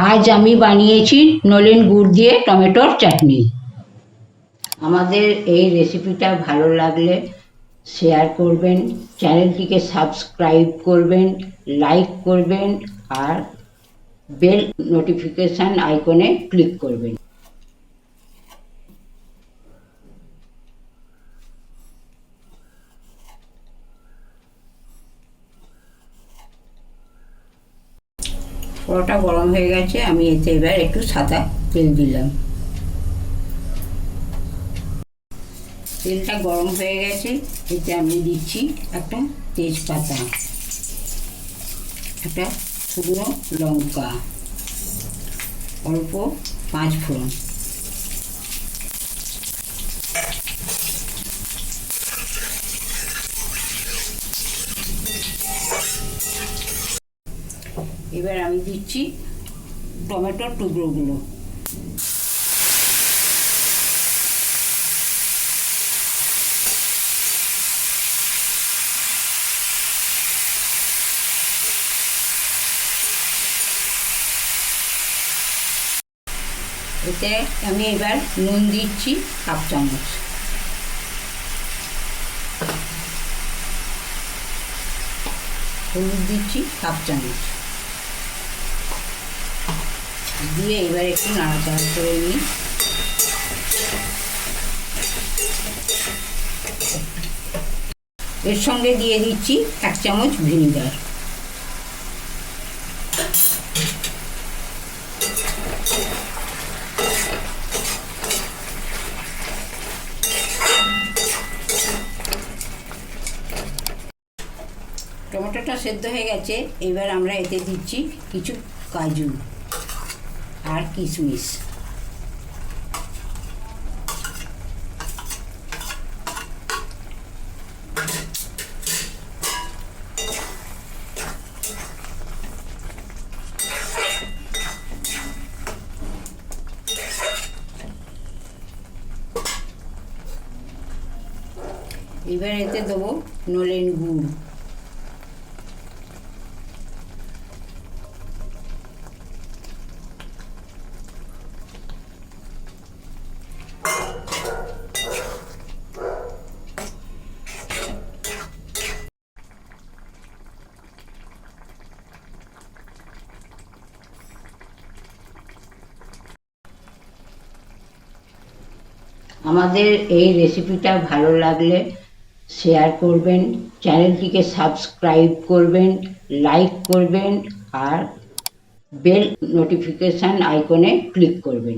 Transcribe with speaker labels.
Speaker 1: আজ আমি বানিয়েছি নলেন গুড় দিয়ে টমেটোর চাটনি। আমাদের এই রেসিপিটা ভালো লাগলে শেয়ার করবেন, চ্যানেলটিকে সাবস্ক্রাইব করবেন, লাইক করবেন আর বেল নোটিফিকেশান আইকনে ক্লিক করবেন। কড়াটা গরম হয়ে গেছে, আমি এতে এবার একটু সাদা তেল দিলাম। তেলটা গরম হয়ে গেছে, এতে আমি দিচ্ছি একটা তেজপাতা, একটা শুকনো লঙ্কা, অল্প পাঁচ ফোড়ন, এবার আমি দিচ্ছি টমেটোর টুকরোগুলো। এতে আমি এবার নুন দিচ্ছি হাফ চামচ, হলুদ দিচ্ছি হাফ চামচ, দিয়ে এবার একটু নাড়াচাড়া করে নিই। এর সঙ্গে দিয়ে দিচ্ছি এক চামচ ভিনিগার। টমেটোটা সেদ্ধ হয়ে গেছে, এবার আমরা এতে দিচ্ছি কিছু কাজু আর কিশমিশ। এবার এতে দেবো নলেন গুড়। আমাদের এই রেসিপিটা ভালো লাগলে শেয়ার করবেন, চ্যানেলটিকে সাবস্ক্রাইব করবেন, লাইক করবেন আর বেল নোটিফিকেশান আইকনে ক্লিক করবেন।